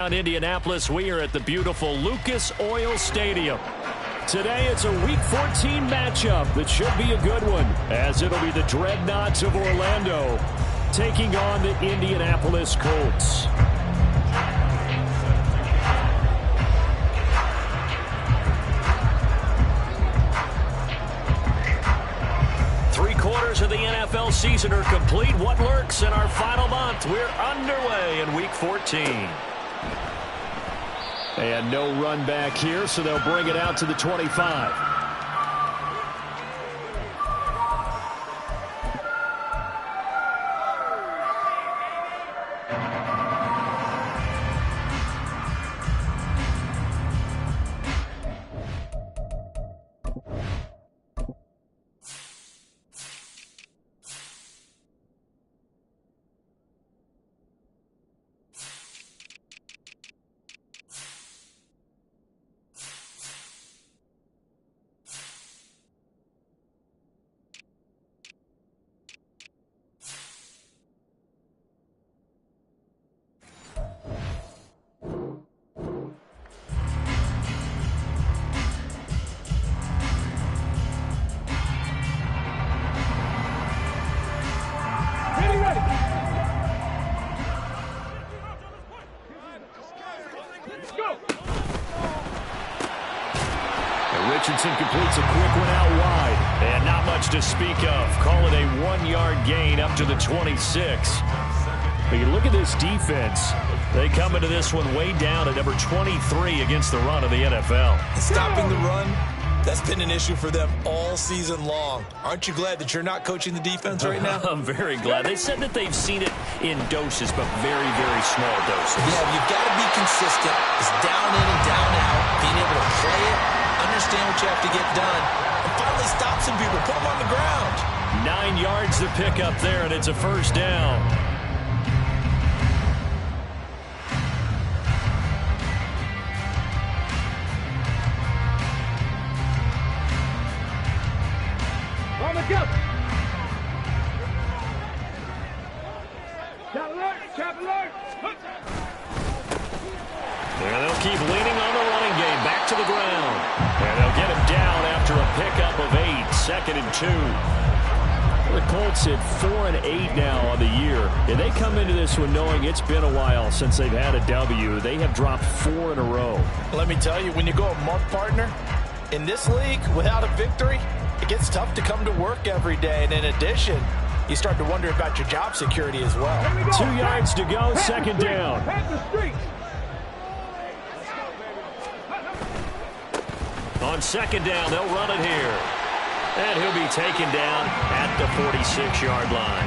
In Indianapolis, we are at the beautiful Lucas Oil Stadium. Today, it's a Week 14 matchup that should be a good one, as it'll be the Dreadnoughts of Orlando taking on the Indianapolis Colts. Three-quarters of the NFL season are complete. What lurks in our final month? We're underway in Week 14. And no run back here, so they'll bring it out to the 25. Richardson completes a quick one out wide. And not much to speak of. Call it a 1-yard gain up to the 26. But you look at this defense. They come into this one way down at number 23 against the run of the NFL. Stopping the run, that's been an issue for them all season long. Aren't you glad that you're not coaching the defense right now? I'm very glad. They said that they've seen it in doses, but very, very small doses. Yeah, you've got to be consistent. It's down in and down out. Being able to play it, understand what you have to get done, and finally stop some people, put them on the ground. 9 yards to pick up there, and it's a first down. On the go. Chop alert. And they'll keep leaning on the running game. Back to the ground. And they'll get him down after a pickup of 8. 2nd and 2. The Colts at 4-8 now on the year. And they come into this one knowing it's been a while since they've had a W. They have dropped 4 in a row. Let me tell you, when you go a month partner, in this league, without a victory, it gets tough to come to work every day. And in addition, you start to wonder about your job security as well. 2 yards to go, 2nd down. On 2nd down, they'll run it here. And he'll be taken down at the 46-yard line.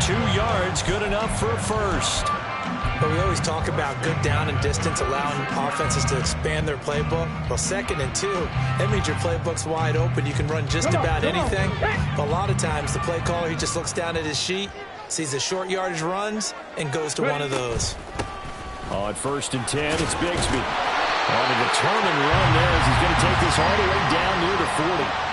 2 yards, good enough for a first. But we always talk about good down and distance, allowing offenses to expand their playbook. Well, 2nd and 2, that means your playbook's wide open. You can run just about anything. But a lot of times, the play caller, he just looks down at his sheet, sees the short yardage runs, and goes to one of those. On 1st and 10, it's Bigsby. On a determined run there as he's going to take this all the way down near the 40.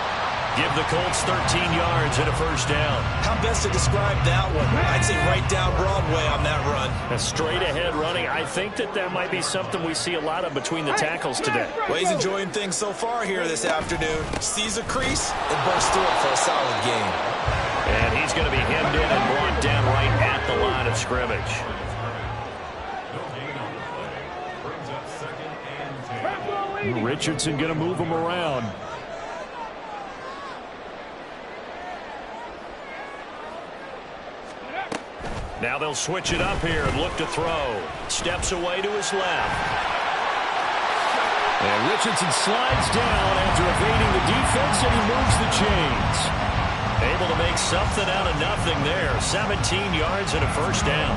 Give the Colts 13 yards and a first down. How best to describe that one? I'd say right down Broadway on that run. A straight-ahead running. I think that might be something we see a lot of between the tackles today. Well, he's enjoying things so far here this afternoon. Sees a crease and bursts through it for a solid gain. And he's going to be hemmed in and brought down right at the line of scrimmage. Richardson going to move him around. Now they'll switch it up here and look to throw. Steps away to his left. And Richardson slides down after evading the defense, and he moves the chains. Able to make something out of nothing there. 17 yards and a first down.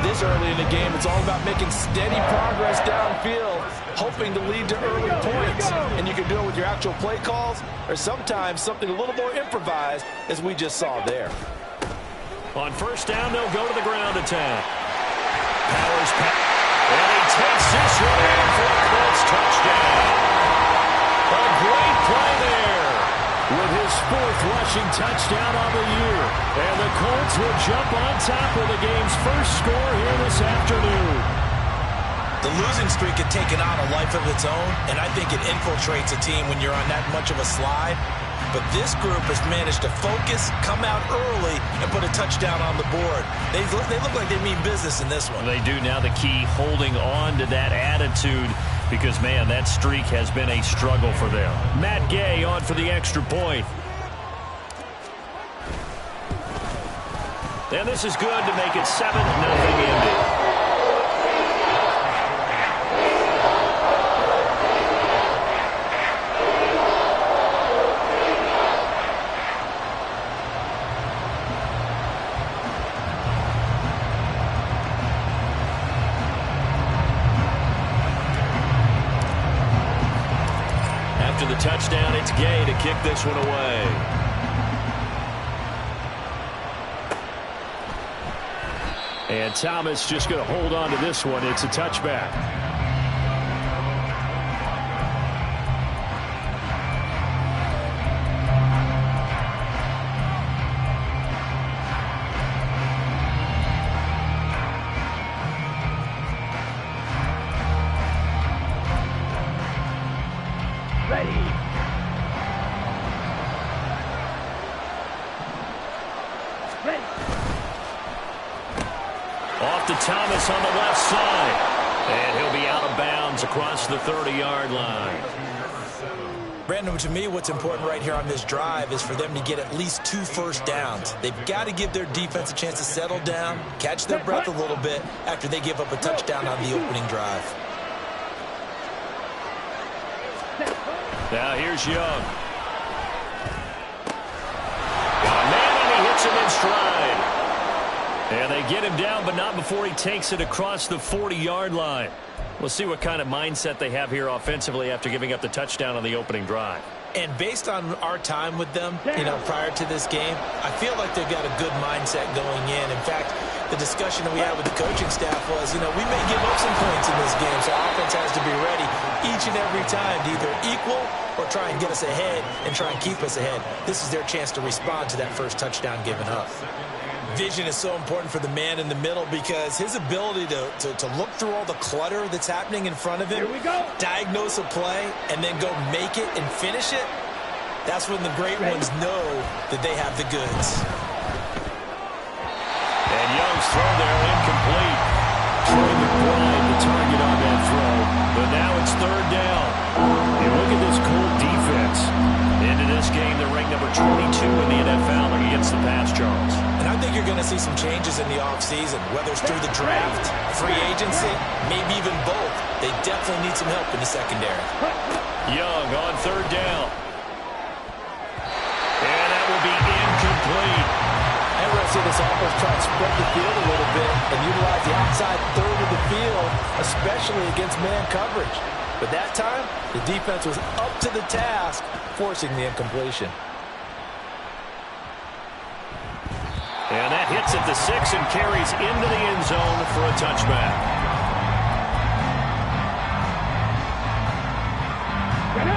This early in the game, it's all about making steady progress downfield, hoping to lead to early points. And you can do it with your actual play calls, or sometimes something a little more improvised, as we just saw there. On first down, they'll go to the ground attack. Powers pass. And he takes this one in for a Colts touchdown. A great play there with his 4th rushing touchdown on the year. And the Colts will jump on top of the game's first score here this afternoon. The losing streak had taken on a life of its own, and I think it infiltrates a team when you're on that much of a slide. But this group has managed to focus, come out early, and put a touchdown on the board. They look like they mean business in this one. They do. Now the key, holding on to that attitude, because, man, that streak has been a struggle for them. Matt Gay on for the extra point. And this is good to make it 7-0 Indy. After the touchdown, it's Gay to kick this one away. And Thomas just going to hold on to this one. It's a touchback. Off to Thomas on the left side. And he'll be out of bounds across the 30-yard line. Brandon, to me, what's important right here on this drive is for them to get at least 2 first downs. They've got to give their defense a chance to settle down, catch their breath a little bit after they give up a touchdown on the opening drive. Now here's Young. Got a man, and he hits him in stride. And they get him down, but not before he takes it across the 40-yard line. We'll see what kind of mindset they have here offensively after giving up the touchdown on the opening drive. And based on our time with them, prior to this game, I feel like they've got a good mindset going in. In fact, the discussion that we had with the coaching staff was, we may give up some points in this game, so offense has to be ready each and every time to either equal or try and get us ahead and try and keep us ahead. This is their chance to respond to that first touchdown given up. Vision is so important for the man in the middle because his ability to look through all the clutter that's happening in front of him, diagnose a play, and then go make it and finish it, that's when the great ones know that they have the goods. And Young's throw there, incomplete. Troy McBride, the target on that throw. But now it's 3rd down. You look at this Colt defense. Into this game, they're ranked number 22 in the NFL against the pass, Charles. And I think you're going to see some changes in the offseason, whether it's through the draft, free agency, maybe even both. They definitely need some help in the secondary. Young on 3rd down. And that will be incomplete. And we're going to see this offense try to spread the field a little bit and utilize the outside third of the field, especially against man coverage. But that time, the defense was up to the task, forcing the incompletion. And that hits at the 6 and carries into the end zone for a touchback.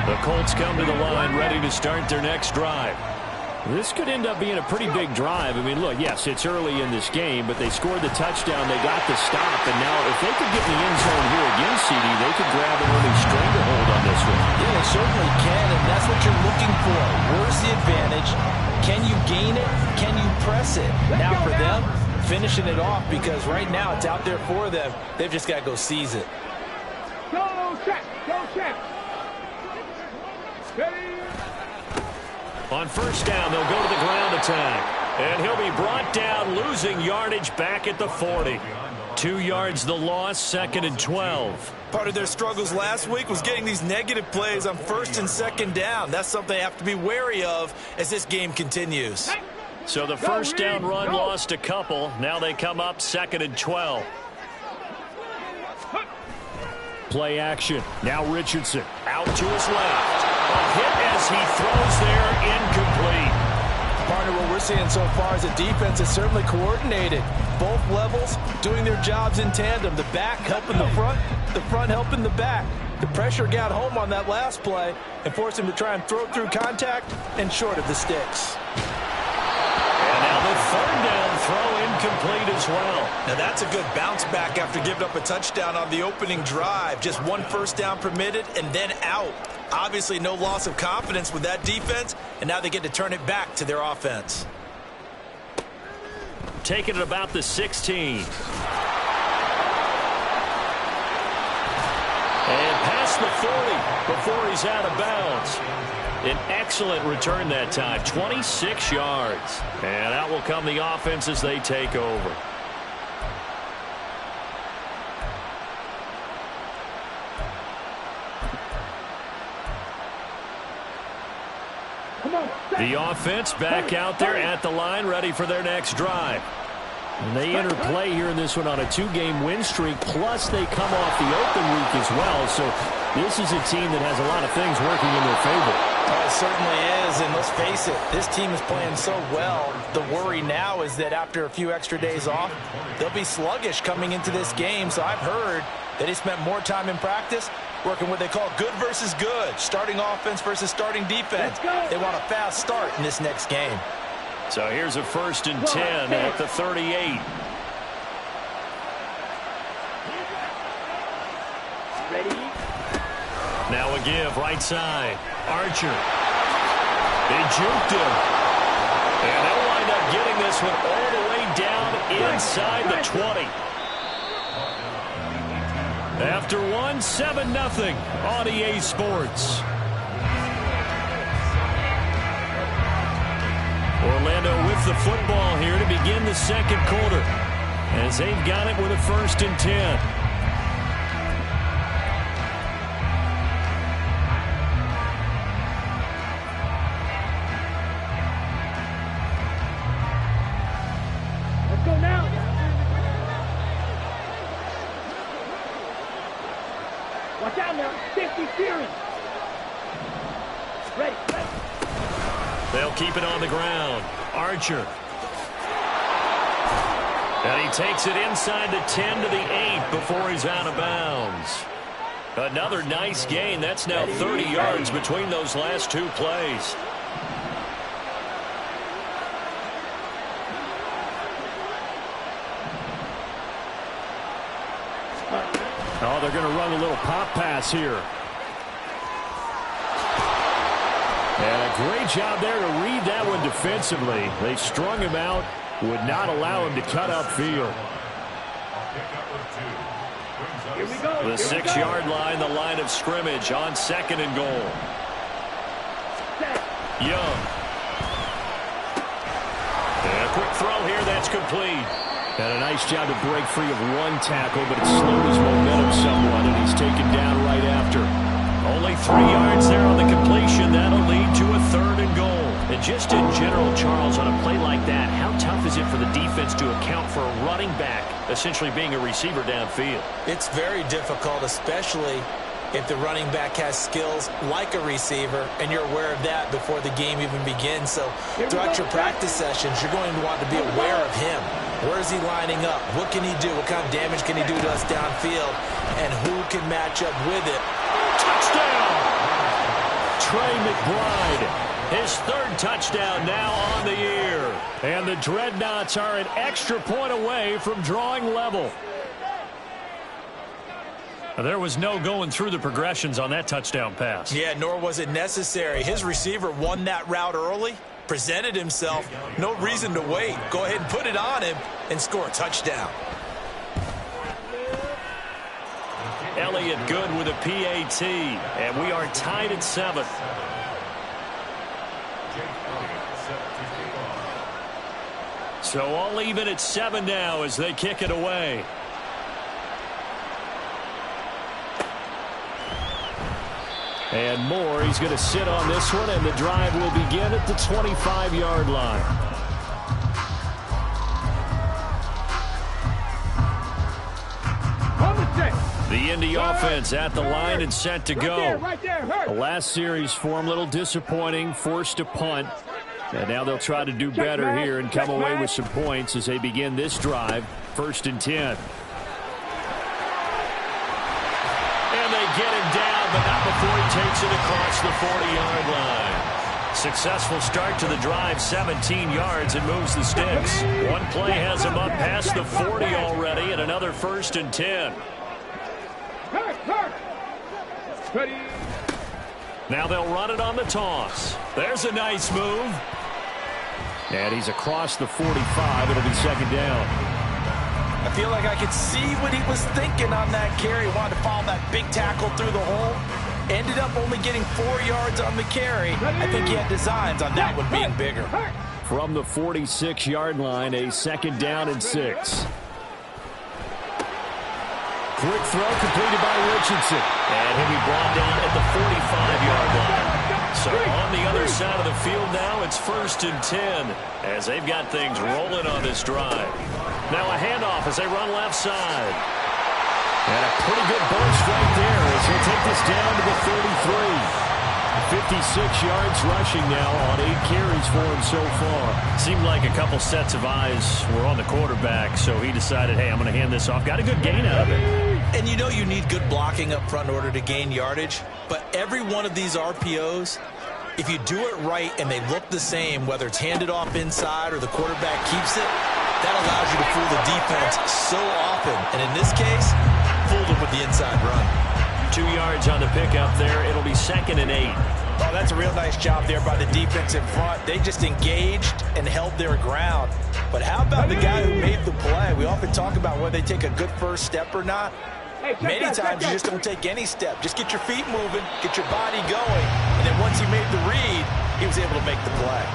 The Colts come to the line ready to start their next drive. This could end up being a pretty big drive. I mean, look, yes, it's early in this game, but they scored the touchdown. They got the stop, and now if they could get in the end zone here again, CD, they could grab an early stranglehold on this one. Yeah, they certainly can, and that's what you're looking for. Where's the advantage? Can you gain it? Can you press it? Now for them, finishing it off, because right now it's out there for them. They've just got to go seize it. Go check. On 1st down, they'll go to the ground attack. And he'll be brought down, losing yardage back at the 40. 2 yards the loss, 2nd and 12. Part of their struggles last week was getting these negative plays on 1st and 2nd down. That's something they have to be wary of as this game continues. So the 1st down run lost a couple. Now they come up 2nd and 12. Play action. Now Richardson out to his left. A hit as he throws there, incomplete. Partner, what we're seeing so far is a defense is certainly coordinated. Both levels doing their jobs in tandem. The back helping the front helping the back. The pressure got home on that last play and forced him to try and throw through contact and short of the sticks. And now the 3rd down throw incomplete. complete as well. Now that's a good bounce back after giving up a touchdown on the opening drive. Just one first down permitted and then out. Obviously no loss of confidence with that defense, and now they get to turn it back to their offense. Taking it about the 16. And past the 40 before he's out of bounds. An excellent return that time, 26 yards. And out will come the offense as they take over. The offense back out there at the line, ready for their next drive. And they enter play here in this one on a 2-game win streak, plus they come off the open week as well. So this is a team that has a lot of things working in their favor. It certainly is, and let's face it, this team is playing so well. The worry now is that after a few extra days off, they'll be sluggish coming into this game. So I've heard that they spent more time in practice working what they call good versus good, starting offense versus starting defense. They want a fast start in this next game. So here's a 1st and 10 at the 38. Ready? Now a give, right side. Archer. They juked him. And they'll wind up getting this one all the way down inside the 20. After one, 7-0 on EA Sports. Orlando with the football here to begin the second quarter, as they've got it with a 1st and 10. Let's go now. Watch out now. 50 Fury. Ready. They'll keep it on the ground. Archer. And he takes it inside the 10 to the 8 before he's out of bounds. Another nice gain. That's now 30 yards between those last 2 plays. Oh, they're going to run a little pop pass here. And a great job there to read that one defensively. They strung him out, would not allow him to cut upfield. Here we go. The 6-yard line, the line of scrimmage on 2nd and goal. Young. And a quick throw here, that's complete. And a nice job to break free of one tackle, but it slowed his momentum somewhat, and he's taken down right after. Only 3 yards there on the completion. That'll lead to a 3rd and goal. And just in general, Charles, on a play like that, how tough is it for the defense to account for a running back essentially being a receiver downfield? It's very difficult, especially if the running back has skills like a receiver, and you're aware of that before the game even begins. So throughout your practice sessions, you're going to want to be aware of him. Where is he lining up? What can he do? What kind of damage can he do to us downfield? And who can match up with it? Touchdown! Trey McBride, his 3rd touchdown now on the year. And the Dreadnoughts are an extra point away from drawing level. There was no going through the progressions on that touchdown pass. Yeah, nor was it necessary. His receiver won that route early, presented himself. No reason to wait. Go ahead and put it on him and score a touchdown. Elliott good with a PAT, and we are tied at 7. So all even at 7 now as they kick it away. And Moore, he's going to sit on this one, and the drive will begin at the 25-yard line. The Indy offense at the line and set to go. The last series for him, a little disappointing, forced to punt. And now they'll try to do better here and come away with some points as they begin this drive, 1st and 10. And they get him down, but not before he takes it across the 40-yard line. Successful start to the drive, 17 yards, and moves the sticks. One play has him up past the 40 already, and another 1st and 10. Now they'll run it on the toss. There's a nice move. And he's across the 45. It'll be 2nd down. I feel like I could see what he was thinking on that carry. He wanted to follow that big tackle through the hole. Ended up only getting 4 yards on the carry. I think he had designs on that one being bigger. From the 46-yard line, a 2nd down and 6. Quick throw completed by Richardson. And he'll be brought down at the 45-yard line. So on the other side of the field now, it's 1st and 10 as they've got things rolling on this drive. Now a handoff as they run left side. And a pretty good burst right there as he'll take this down to the 33. 56 yards rushing now on 8 carries for him so far. Seemed like a couple sets of eyes were on the quarterback, so he decided, hey, I'm going to hand this off. Got a good gain out of it. And you know you need good blocking up front in order to gain yardage, but every one of these RPOs, if you do it right and they look the same, whether it's handed off inside or the quarterback keeps it, that allows you to fool the defense so often. And in this case, fooled them with the inside run. 2 yards on the pickup there. It'll be 2nd and 8. Oh, that's a real nice job there by the defense in front. They just engaged and held their ground. But how about the guy who made the play? We often talk about whether they take a good first step or not. Many times you just don't take any step. Just get your feet moving, get your body going, and then once he made the read, he was able to make the play.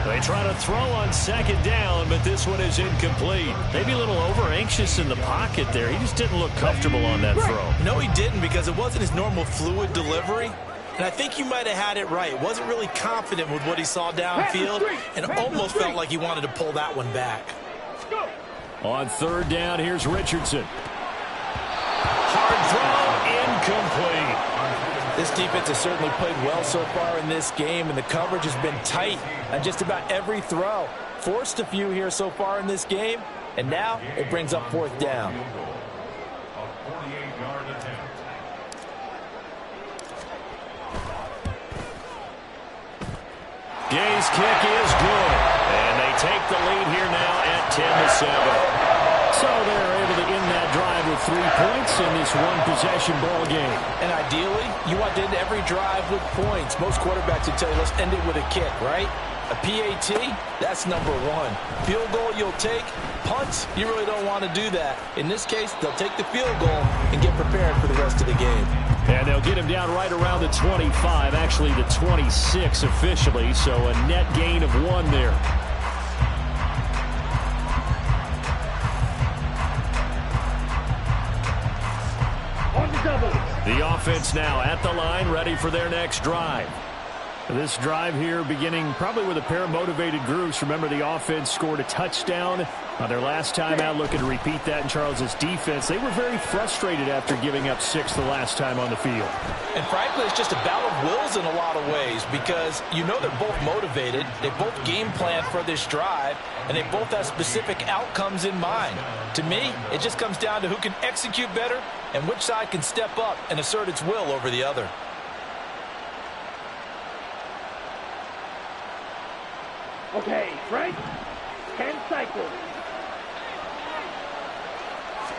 They try to throw on 2nd down, but this one is incomplete. Maybe a little over-anxious in the pocket there. He just didn't look comfortable on that throw. No, he didn't, because it wasn't his normal fluid delivery. And I think you might have had it right. Wasn't really confident with what he saw downfield and almost felt like he wanted to pull that one back. On 3rd down, here's Richardson. Hard throw, incomplete. This defense has certainly played well so far in this game, and the coverage has been tight on just about every throw. Forced a few here so far in this game, and now it brings up 4th down. Gay's kick is good, and they take the lead here now at 10-7. So they're able to end that drive with 3 points in this one-possession ball game. And ideally, you want to end every drive with points. Most quarterbacks would tell you, let's end it with a kick, right? A PAT, that's number 1. Field goal you'll take. Punts, you really don't want to do that. In this case, they'll take the field goal and get prepared for the rest of the game. And they'll get him down right around the 25, actually the 26 officially, so a net gain of 1 there. The offense now at the line, ready for their next drive. This drive here beginning probably with a pair of motivated groups. Remember, the offense scored a touchdown on their last time out, looking to repeat that in Charles's defense. They were very frustrated after giving up 6 the last time on the field. And frankly, it's just a battle of wills in a lot of ways, because you know they're both motivated, they both game plan for this drive, and they both have specific outcomes in mind. To me, it just comes down to who can execute better and which side can step up and assert its will over the other. Okay, Frank, 10 cycles.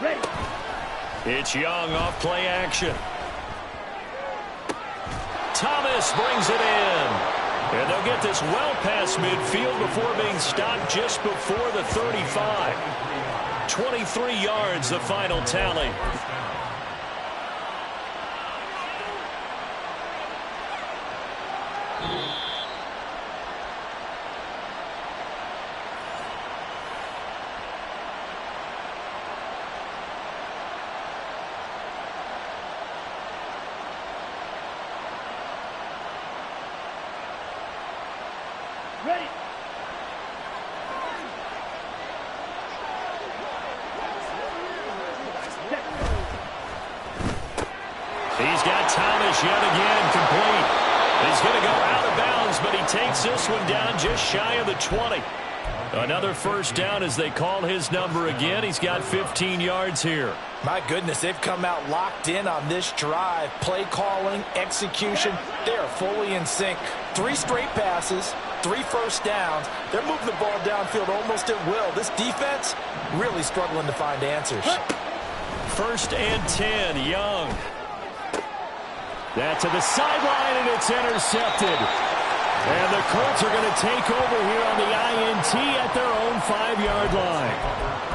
Ready. It's Young off play action. Thomas brings it in. And they'll get this well past midfield before being stopped just before the 35. 23 yards, the final tally. Ready. He's got Thomas yet again complete. He's going to go out of bounds, but he takes this one down just shy of the 20. Another first down as they call his number again. He's got 15 yards here. My goodness, they've come out locked in on this drive. Play calling, execution, they are fully in sync. 3 straight passes, 3 first downs. They're moving the ball downfield almost at will. This defense really struggling to find answers. First and 10, Young. That's to the sideline, and it's intercepted. And the Colts are going to take over here on the INT at their own 5-yard line.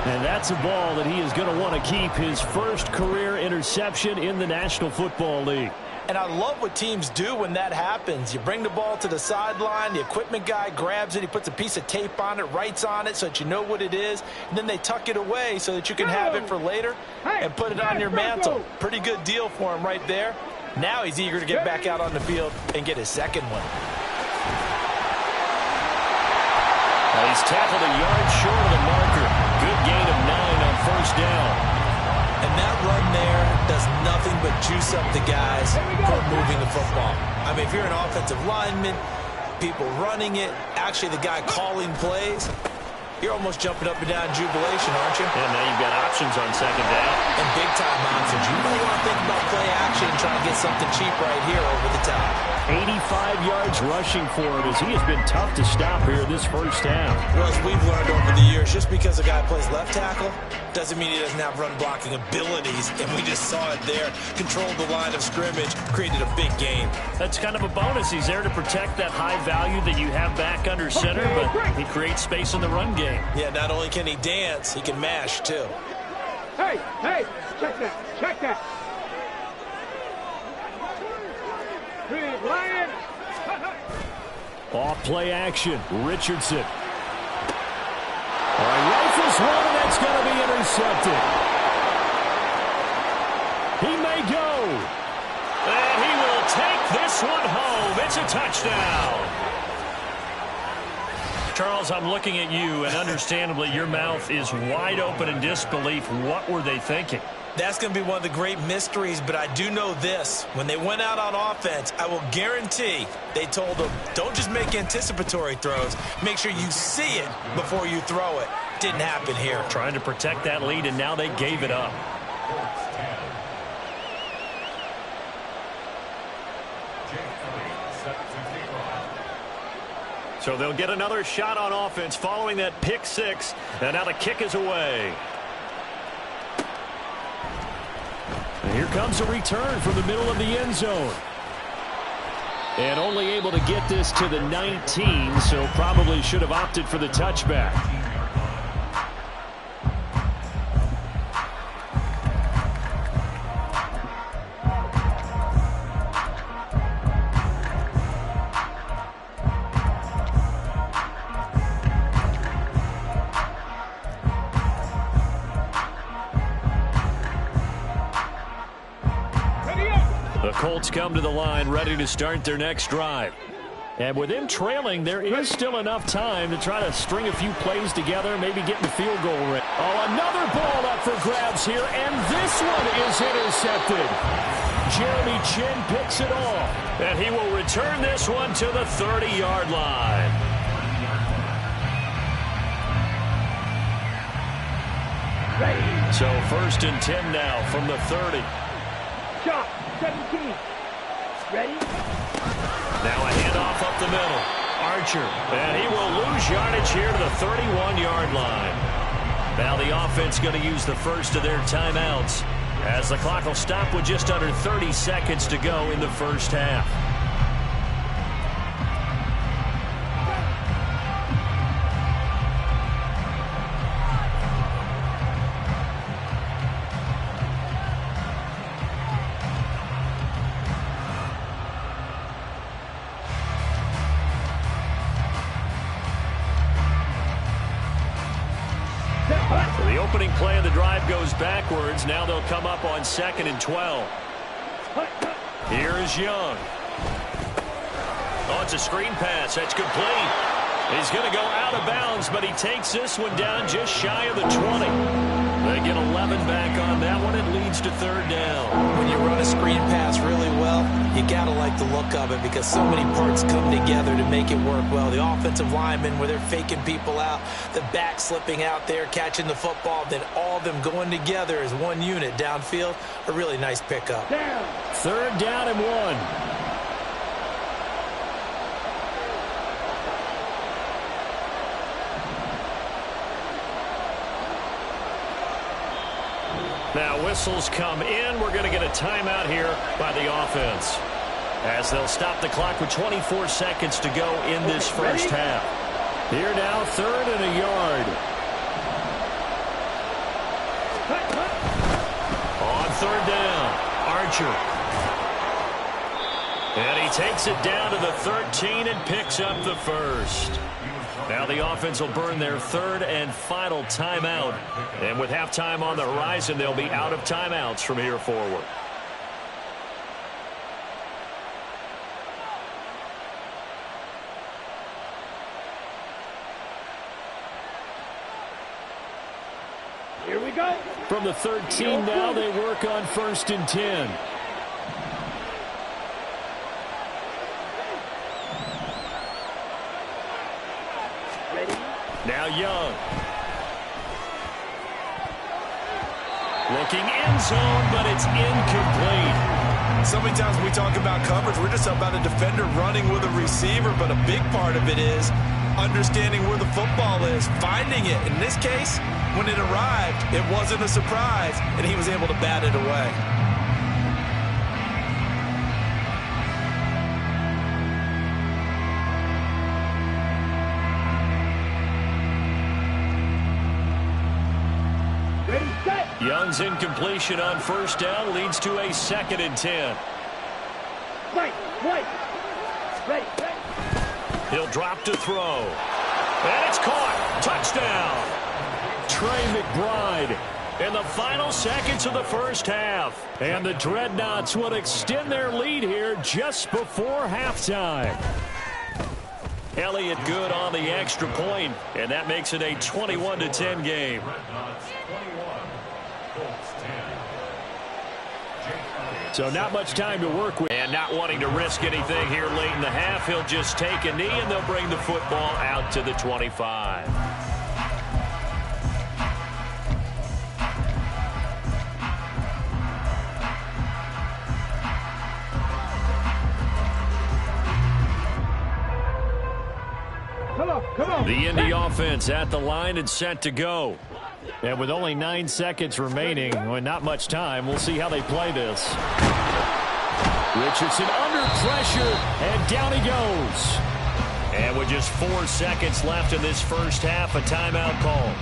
And that's a ball that he is going to want to keep, his first career interception in the National Football League. And I love what teams do when that happens. You bring the ball to the sideline, the equipment guy grabs it, he puts a piece of tape on it, writes on it so that you know what it is, and then they tuck it away so that you can have it for later and put it on your mantle. Pretty good deal for him right there. Now he's eager to get back out on the field and get his second one. He's tackled a yard short of the marker. Good gain of 9 on first down. And that run there does nothing but juice up the guys who are moving the football. I mean, if you're an offensive lineman, people running it, actually the guy calling plays, you're almost jumping up and down in jubilation, aren't you? And now you've got options on second down. And big-time options. You really want to think about play action and try and get something cheap right here over the top. 85 yards rushing for him as he has been tough to stop here in this first half. Well, as we've learned over the years, just because a guy plays left tackle doesn't mean he doesn't have run-blocking abilities, and we just saw it there. Controlled the line of scrimmage, created a big game. That's kind of a bonus. He's there to protect that high value that you have back under center, but he creates space in the run game. Yeah, not only can he dance, he can mash, too. Hey, check that, check that. Big Lion. Off play action, Richardson. All right, rifles one, and that's going to be intercepted. He may go. And he will take this one home. It's a touchdown. Charles, I'm looking at you, and understandably, your mouth is wide open in disbelief. What were they thinking? That's going to be one of the great mysteries, but I do know this. When they went out on offense, I will guarantee they told them, don't just make anticipatory throws. Make sure you see it before you throw it. Didn't happen here. Trying to protect that lead, and now they gave it up. So they'll get another shot on offense following that pick six, and now the kick is away. And here comes a return from the middle of the end zone. And only able to get this to the 19, so probably should have opted for the touchback. The Colts come to the line ready to start their next drive. And with them trailing, there is still enough time to try to string a few plays together, maybe get in the field goal range. Oh, another ball up for grabs here, and this one is intercepted. Jeremy Chin picks it off, and he will return this one to the 30-yard line. So first and 10 now from the 30. Shot, 17. Ready? Now a handoff up the middle. Archer, and he will lose yardage here to the 31-yard line. Now the offense going to use the first of their timeouts as the clock will stop with just under 30 seconds to go in the first half. The opening play of the drive goes backwards. Now they'll come up on 2nd and 12. Here is Young. Oh, it's a screen pass. That's complete. He's going to go out of bounds, but he takes this one down just shy of the 20. They get 11 back on that one. It leads to third down. When you run a screen pass really well, you got to like the look of it because so many parts come together to make it work well. The offensive linemen, where they're faking people out, the back slipping out there, catching the football, then all of them going together as one unit downfield. A really nice pickup. Third down and 1. Now whistles come in. We're going to get a timeout here by the offense, as they'll stop the clock with 24 seconds to go in this first half. Here now, 3rd and a yard. On 3rd down, Archer. And he takes it down to the 13 and picks up the first. Now the offense will burn their 3rd and final timeout. And with halftime on the horizon, they'll be out of timeouts from here forward. Here we go. From the 13 now, they work on 1st and 10. Now Young. Looking end zone, but it's incomplete. So many times when we talk about coverage, we're just about a defender running with a receiver, but a big part of it is understanding where the football is, finding it. In this case, when it arrived, it wasn't a surprise, and he was able to bat it away. Young's incompletion on 1st down leads to a 2nd and 10. Ready. He'll drop to throw. And it's caught. Touchdown. Trey McBride in the final seconds of the first half. And the Dreadnoughts will extend their lead here just before halftime. Elliott good on the extra point, and that makes it a 21-10 game. So not much time to work with. And not wanting to risk anything here late in the half, he'll just take a knee, and they'll bring the football out to the 25. Come on. The Indy offense at the line and set to go. And with only 9 seconds remaining, well, not much time, we'll see how they play this. Richardson under pressure, and down he goes. And with just 4 seconds left in this first half, a timeout call.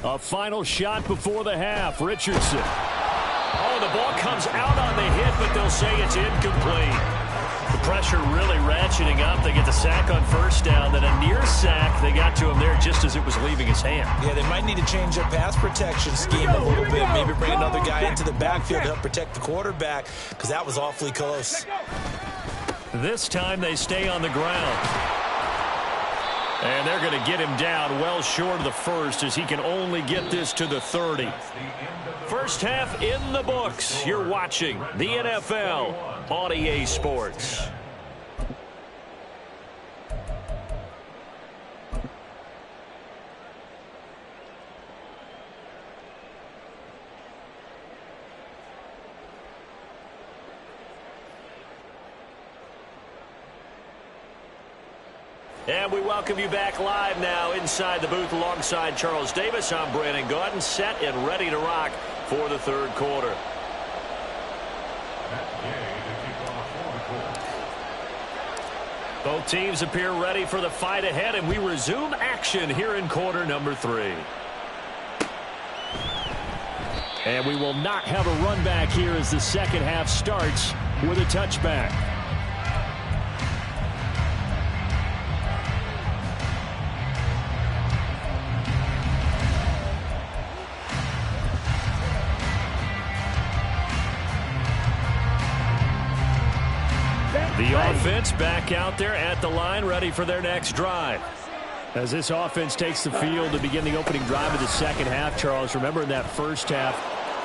A final shot before the half. Richardson. Oh, the ball comes out on the hit, but they'll say it's incomplete. The pressure really ratcheting up. They get the sack on 1st down, then a near sack. They got to him there just as it was leaving his hand. Yeah, they might need to change their pass protection scheme a little bit. Maybe bring another guy into the backfield to help protect the quarterback, because that was awfully close. This time they stay on the ground. And they're going to get him down well short of the first, as he can only get this to the 30. First half in the books. You're watching the NFL on EA Sports. And we welcome you back live now inside the booth alongside Charles Davis. I'm Brandon Gaudin, set and ready to rock for the 3rd quarter. Both teams appear ready for the fight ahead, and we resume action here in quarter number 3. And we will not have a run back here as the second half starts with a touchback. The offense back out there at the line, ready for their next drive. As this offense takes the field to begin the opening drive of the second half, Charles, remember in that first half,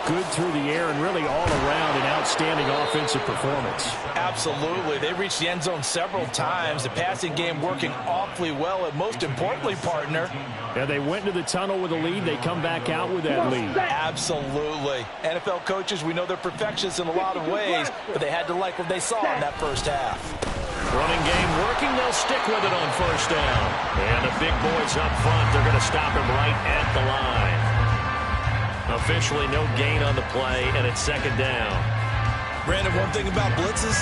good through the air and really all around an outstanding offensive performance. Absolutely. They reached the end zone several times. The passing game working awfully well. And most importantly, partner, yeah, they went into the tunnel with a lead. They come back out with that lead. Absolutely. NFL coaches, we know they're perfectionists in a lot of ways, but they had to like what they saw in that first half. Running game working. They'll stick with it on first down. And the big boys up front, they're going to stop him right at the line. Officially no gain on the play, and it's second down. Brandon, one thing about blitzes,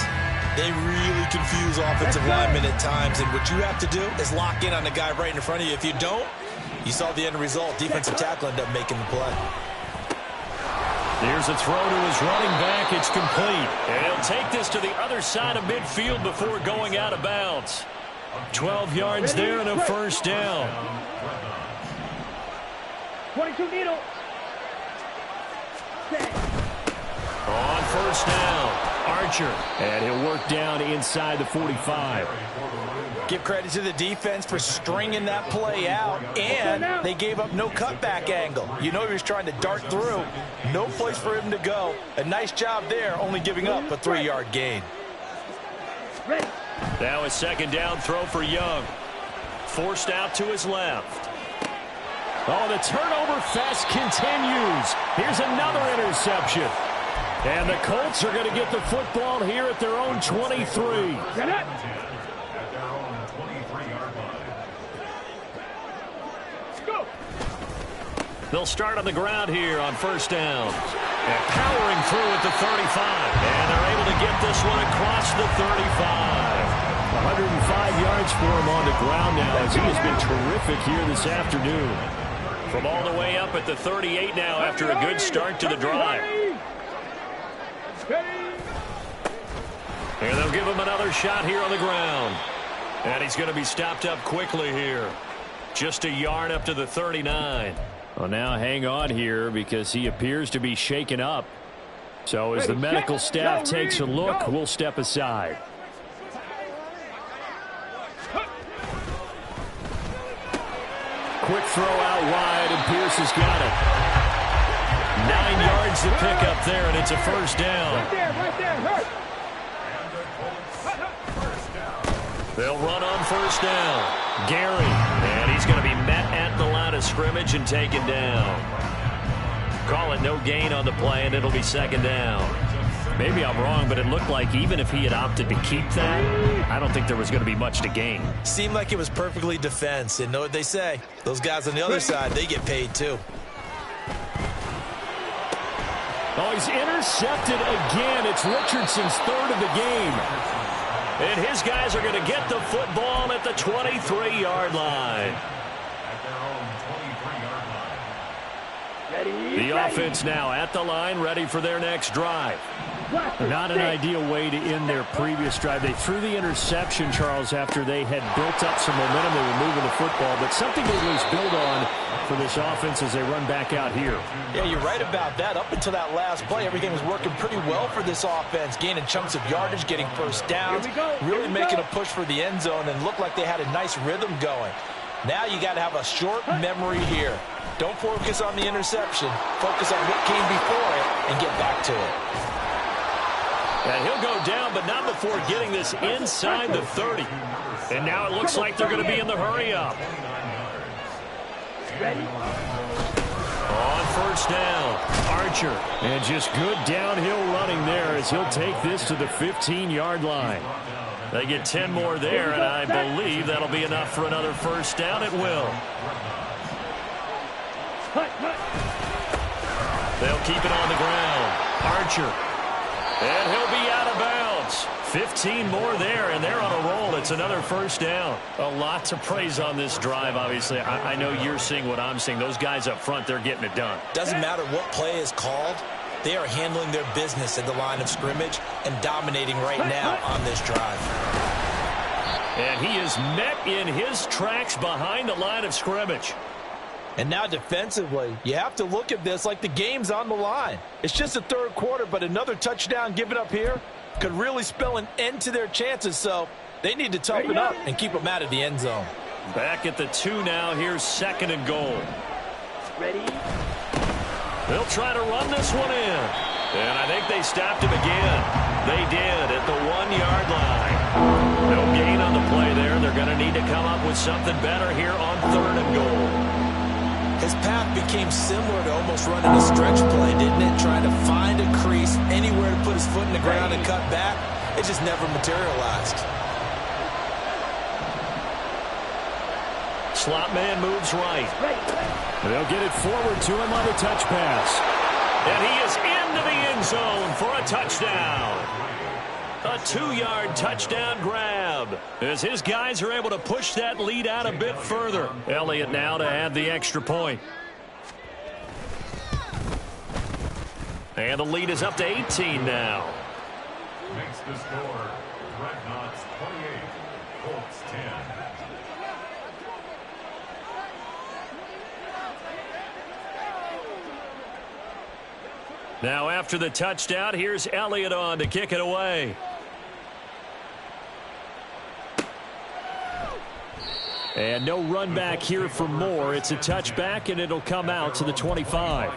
they really confuse offensive linemen at times, and what you have to do is lock in on the guy right in front of you. If you don't, you saw the end result. Defensive tackle ended up making the play. Here's a throw to his running back. It's complete. And he'll take this to the other side of midfield before going out of bounds. 12 yards there and a first down. 22 needle. On first down, Archer. And he'll work down inside the 45. Give credit to the defense for stringing that play out, and they gave up no cutback angle. You know he was trying to dart through. No place for him to go. A nice job there, only giving up a 3-yard gain. Now a second down throw for Young. Forced out to his left. Oh, the turnover fest continues. Here's another interception. And the Colts are going to get the football here at their own 23. They'll start on the ground here on first down. And powering through at the 35. And they're able to get this one across the 35. 105 yards for him on the ground now as he has been terrific here this afternoon. From all the way up at the 38 now after a good start to the drive. And they'll give him another shot here on the ground. And he's going to be stopped up quickly here. Just a yard up to the 39. Well, now hang on here because he appears to be shaken up. So as the medical staff takes a look, we'll step aside. Quick throw out wide, and Pierce has got it. 9 yards to pick up there, and it's a first down. Right there, hurt. They'll run on first down. Gary, and he's going to be met at the line of scrimmage and taken down. Call it no gain on the play, and it'll be second down. Maybe I'm wrong, but it looked like even if he had opted to keep that, I don't think there was going to be much to gain. Seemed like it was perfectly defense, and know what they say. Those guys on the other side, they get paid too. Oh, he's intercepted again. It's Richardson's third of the game. And his guys are going to get the football at the 23-yard line. The offense now at the line, ready for their next drive. Not an ideal way to end their previous drive. They threw the interception, Charles, after they had built up some momentum. They were moving the football, but something they lose build on for this offense as they run back out here. Yeah, you're right about that. Up until that last play, everything was working pretty well for this offense, gaining chunks of yardage, getting first downs, really making a push for the end zone, and looked like they had a nice rhythm going. Now you got to have a short memory here. Don't focus on the interception. Focus on what came before it and get back to it. And he'll go down, but not before getting this inside the 30. And now it looks like they're going to be in the hurry-up. On first down, Archer. And just good downhill running there as he'll take this to the 15-yard line. They get 10 more there, and I believe that'll be enough for another first down. It will. They'll keep it on the ground. Archer. And he'll be out of bounds. 15 more there, and they're on a roll. It's another first down. A lot to praise on this drive, obviously. I know you're seeing what I'm seeing. Those guys up front, they're getting it done. Doesn't matter what play is called. They are handling their business at the line of scrimmage and dominating right now on this drive. And he is met in his tracks behind the line of scrimmage. And now defensively, you have to look at this like the game's on the line. It's just the third quarter, but another touchdown given up here, could really spell an end to their chances, so they need to toughen up and keep them out of the end zone. Back at the 2 now. Here's 2nd and goal. Ready? They'll try to run this one in. And I think they stopped him again. They did at the 1-yard line. No gain on the play there. They're going to need to come up with something better here on 3rd and goal. His path became similar to almost running a stretch play, didn't it? Trying to find a crease, anywhere to put his foot in the ground and cut back. It just never materialized. Slot man moves right. They'll get it forward to him on the touch pass. And he is into the end zone for a touchdown. A 2-yard touchdown grab as his guys are able to push that lead out a bit further. Elliott now to add the extra point. And the lead is up to 18 now. Makes the score Dreadnoughts 28, Colts 10. Now after the touchdown, here's Elliott on to kick it away. And no run back here for Moore. It's a touchback, and it'll come out to the 25.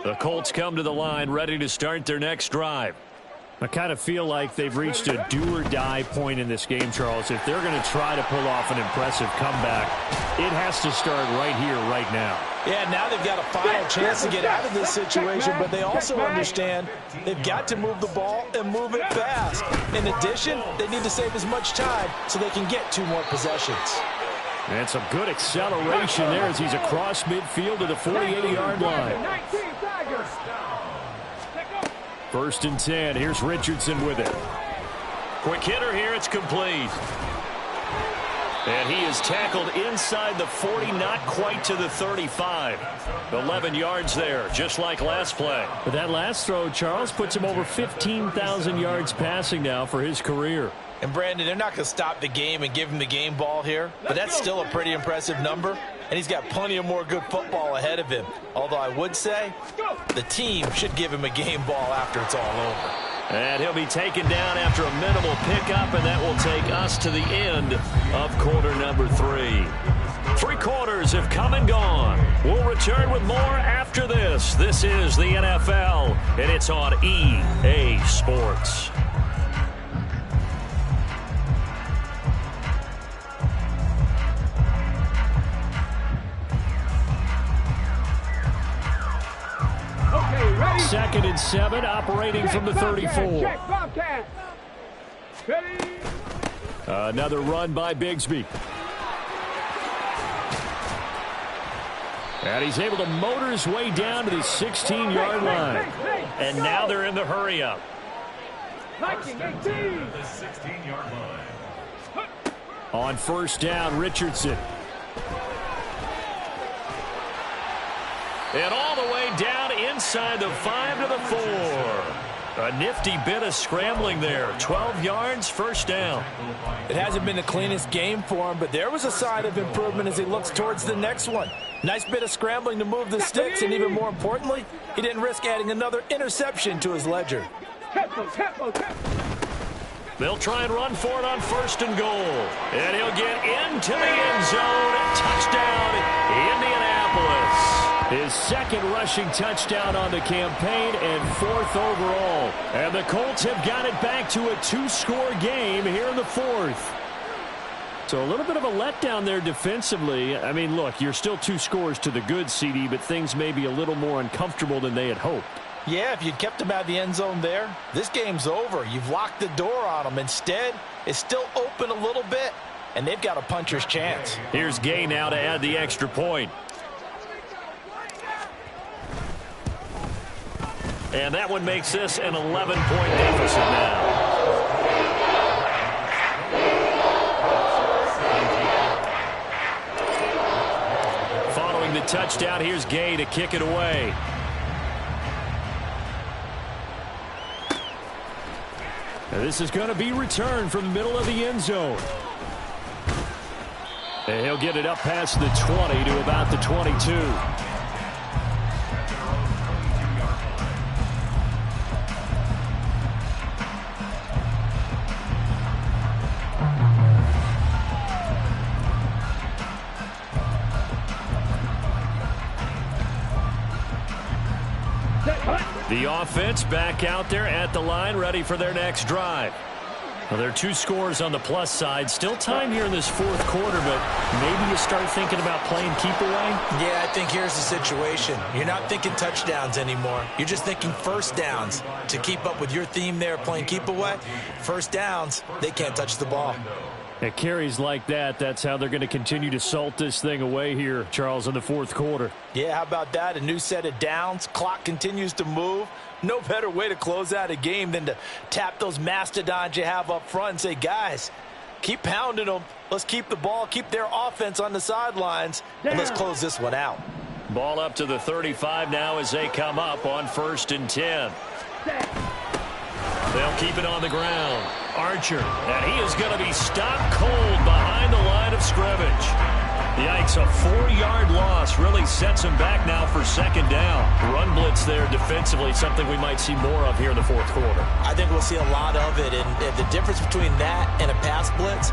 The Colts come to the line, ready to start their next drive. I kind of feel like they've reached a do-or-die point in this game, Charles. If they're going to try to pull off an impressive comeback, it has to start right here, right now. Yeah, now they've got a final chance to get out of this situation, but they also understand they've got to move the ball and move it fast. In addition, they need to save as much time so they can get 2 more possessions. And some good acceleration there as he's across midfield to the 48-yard line. 1st and 10. Here's Richardson with it. Quick hitter here. It's complete. And he is tackled inside the 40, not quite to the 35. 11 yards there, just like last play. But that last throw, Charles, puts him over 15,000 yards passing now for his career. And, Brandon, they're not going to stop the game and give him the game ball here, but that's still a pretty impressive number, and he's got plenty of more good football ahead of him. Although I would say the team should give him a game ball after it's all over. And he'll be taken down after a minimal pickup, and that will take us to the end of quarter number 3. 3 quarters have come and gone. We'll return with more after this. This is the NFL, and it's on EA Sports. Ready? 2nd and 7, operating from the 34. Check, Bobcat. Ready? Another run by Bigsby. And he's able to motor his way down to the 16-yard line. And now they're in the hurry-up. Viking 18. The 16-yard line. On 1st down, Richardson. And all the way down inside the 5 to the 4. A nifty bit of scrambling there. 12 yards, 1st down. It hasn't been the cleanest game for him, but there was a sign of improvement as he looks towards the next one. Nice bit of scrambling to move the sticks, and even more importantly, he didn't risk adding another interception to his ledger. Tempo. They'll try and run for it on 1st and goal. And he'll get into the end zone. Touchdown, Indianapolis. His 2nd rushing touchdown on the campaign and 4th overall. And the Colts have got it back to a 2-score game here in the 4th. So a little bit of a letdown there defensively. I mean, look, you're still 2 scores to the good, CD, but things may be a little more uncomfortable than they had hoped. Yeah, if you'd kept him out of the end zone there, this game's over. You've locked the door on him. Instead, it's still open a little bit, and they've got a puncher's chance. Here's Gay now to add the extra point. And that one makes this an 11-point deficit now. Following the touchdown, here's Gay to kick it away. And this is going to be returned from the middle of the end zone. And he'll get it up past the 20 to about the 22. The offense back out there at the line, ready for their next drive. Well, there are 2 scores on the plus side. Still time here in this fourth quarter, but maybe you start thinking about playing keep away? Yeah, I think here's the situation. You're not thinking touchdowns anymore. You're just thinking first downs. To keep up with your theme there, playing keep away, first downs, they can't touch the ball. At carries like that, that's how they're going to continue to salt this thing away here, Charles, in the fourth quarter. Yeah, how about that? A new set of downs. Clock continues to move. No better way to close out a game than to tap those mastodons you have up front and say, guys, keep pounding them. Let's keep the ball, keep their offense on the sidelines, and let's close this one out. Ball up to the 35 now as they come up on 1st and 10. They'll keep it on the ground. Archer, and he is going to be stopped cold behind the line of scrimmage. Yikes, a 4-yard loss really sets him back now for 2nd down. Run blitz there defensively, something we might see more of here in the fourth quarter. I think we'll see a lot of it, and the difference between that and a pass blitz,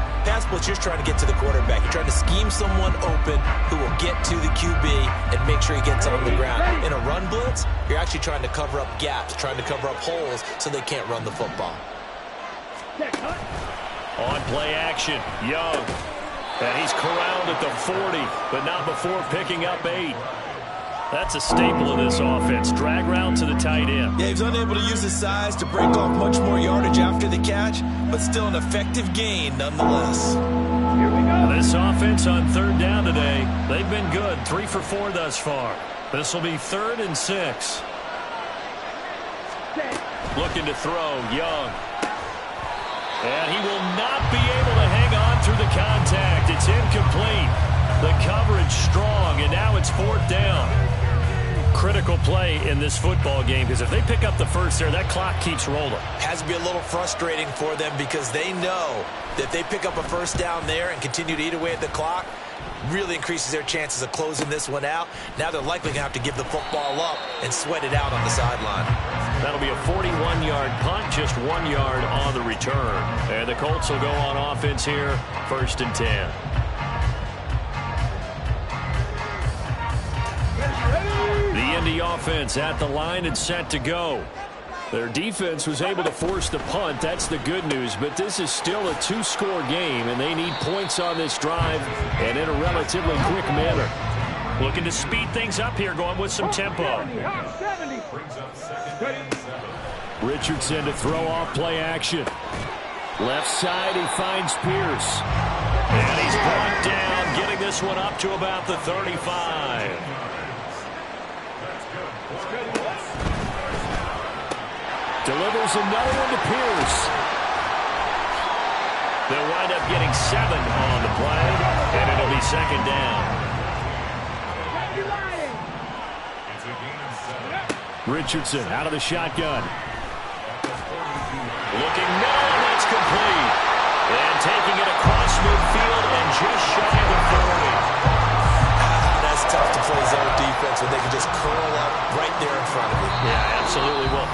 you're trying to get to the quarterback. You're trying to scheme someone open who will get to the QB and make sure he gets on the ground. In a run blitz, you're actually trying to cover up gaps, trying to cover up holes so they can't run the football. On play action, Young. And he's corralled at the 40, but not before picking up 8. That's a staple of this offense. Drag route to the tight end. Yeah, he's unable to use his size to break off much more yardage after the catch, but still an effective gain nonetheless. Here we go. This offense on 3rd down today, they've been good. 3 for 4 thus far. This will be 3rd and 6. Looking to throw, Young. And he will not be able to hang on through the contact. It's incomplete. The coverage strong, and now it's 4th down. Critical play in this football game, because if they pick up the first there, that clock keeps rolling. Has to be a little frustrating for them because they know that if they pick up a first down there and continue to eat away at the clock, really increases their chances of closing this one out. Now they're likely going to have to give the football up and sweat it out on the sideline. That'll be a 41-yard punt, just 1 yard on the return. And the Colts will go on offense here, 1st and 10. The Indy offense at the line and set to go. Their defense was able to force the punt. That's the good news. But this is still a 2-score game, and they need points on this drive and in a relatively quick manner. Looking to speed things up here, going with some tempo. Richardson to throw off play action. Left side, he finds Pierce. And he's brought down, getting this one up to about the 35. Delivers another one to Pierce. They'll wind up getting 7 on the play, and it'll be 2nd down. Richardson out of the shotgun. Looking now, that's complete. And taking it across midfield and just shy of the 40. That's tough to play zone defense when they can just curl up right there in front of you. Yeah, absolutely. Well,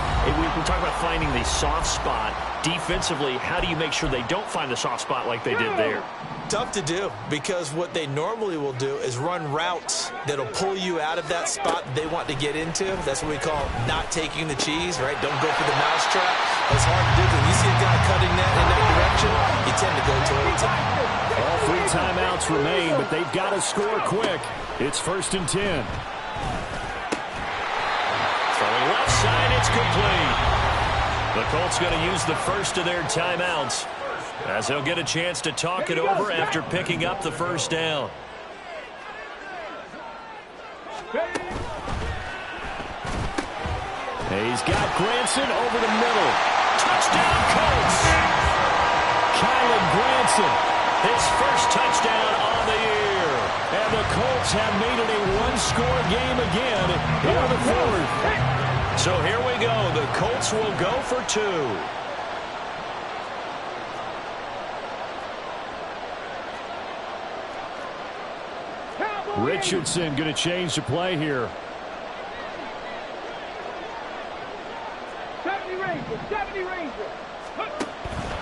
we talk about finding the soft spot. Defensively, how do you make sure they don't find the soft spot like they did there? Tough to do, because what they normally will do is run routes that'll pull you out of that spot they want to get into. That's what we call not taking the cheese, right? Don't go for the mousetrap. It's hard to do. When you see a guy cutting that in that direction, you tend to go towards him. All 3 timeouts remain, but they've got to score quick. It's 1st and 10. Throwing left side, it's complete. The Colts going to use the first of their timeouts, as they'll get a chance to talk it over after picking up the first down. He's got Granson over the middle. Touchdown, Colts! Kylan Granson, his first touchdown on the year. And the Colts have made it a 1-score game again here in the 4th. So here we go. The Colts will go for 2. Richardson going to change the play here. 70 Rangers, 70 Rangers.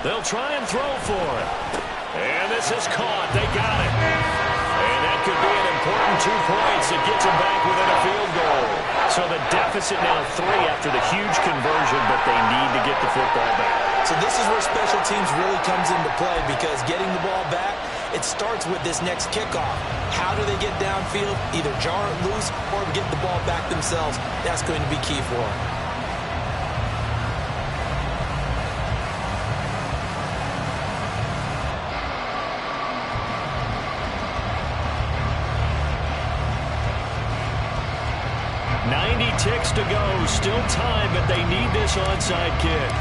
They'll try and throw for it. And this is caught. They got it. And that could be an important 2 points that gets them back within a field goal. So the deficit now 3 after the huge conversion, but they need to get the football back. So this is where special teams really comes into play, because getting the ball back, it starts with this next kickoff. How do they get downfield? Either jar it loose or get the ball back themselves. That's going to be key for them. Ticks to go, still time, but they need this onside kick.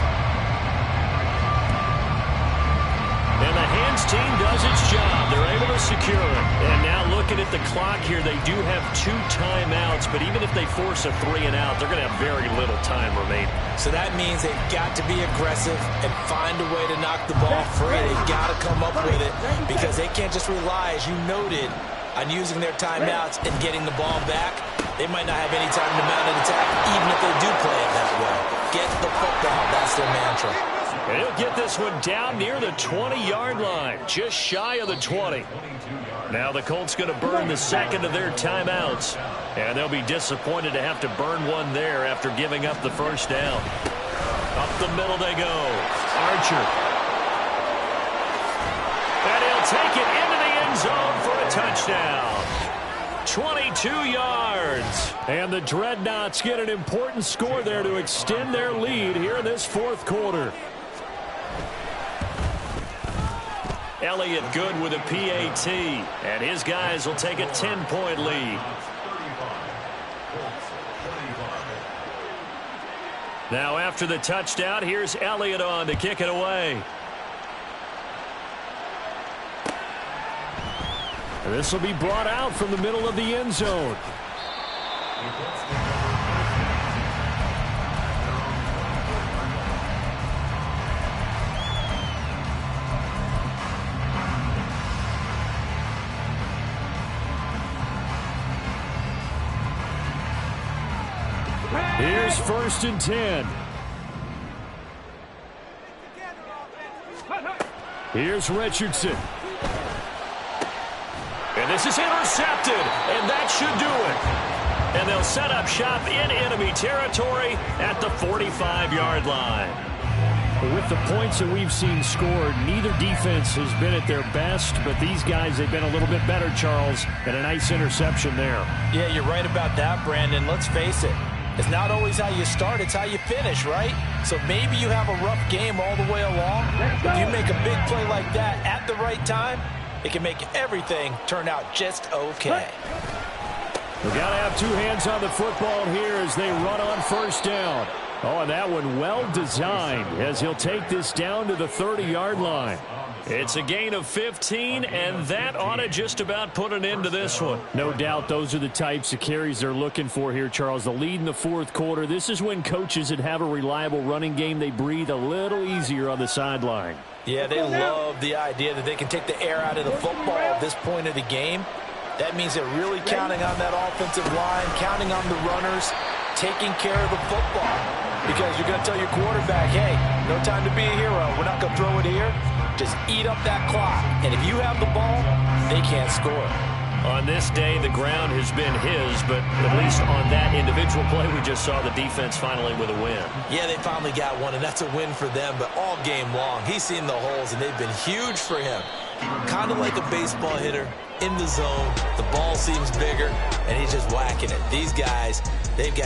And the hands team does its job. They're able to secure it. And now looking at the clock here, they do have 2 timeouts, but even if they force a 3 and out, they're going to have very little time remaining. So that means they've got to be aggressive and find a way to knock the ball free. They've got to come up with it, because they can't just rely, as you noted, on using their timeouts and getting the ball back. They might not have any time to mount an attack, even if they do play it that way. Get the football. That's their mantra. And he'll get this one down near the 20-yard line, just shy of the 20. Now the Colts going to burn the second of their timeouts. And they'll be disappointed to have to burn one there after giving up the first down. Up the middle they go. Archer. And he'll take it into the end zone for a touchdown. 22 yards. And the Dreadnoughts get an important score there to extend their lead here in this 4th quarter. Elliott good with a PAT. And his guys will take a 10-point lead. Now after the touchdown, here's Elliott on to kick it away. And this will be brought out from the middle of the end zone. Here's 1st and 10. Here's Richardson. And this is intercepted, and that should do it. And they'll set up shop in enemy territory at the 45-yard line. With the points that we've seen scored, neither defense has been at their best, but these guys, they've been a little bit better, Charles, and a nice interception there. Yeah, you're right about that, Brandon. Let's face it. It's not always how you start, it's how you finish, right? So maybe you have a rough game all the way along. If you make a big play like that at the right time, it can make everything turn out just okay. We got to have 2 hands on the football here as they run on 1st down. Oh, and that one well designed as he'll take this down to the 30-yard line. It's a gain of 15, and that ought to just about put an end to this one. No doubt those are the types of carries they're looking for here, Charles. The lead in the 4th quarter. This is when coaches that have a reliable running game, they breathe a little easier on the sideline. Yeah, they love the idea that they can take the air out of the football at this point of the game. That means they're really counting on that offensive line, counting on the runners, taking care of the football. Because you're going to tell your quarterback, hey, no time to be a hero. We're not going to throw it here. Just eat up that clock. And if you have the ball, they can't score. On this day, the ground has been his, but at least on that individual play, we just saw the defense finally with a win. Yeah, they finally got one, and that's a win for them. But all game long, he's seen the holes, and they've been huge for him. Kind of like a baseball hitter in the zone. The ball seems bigger, and he's just whacking it. These guys, they've got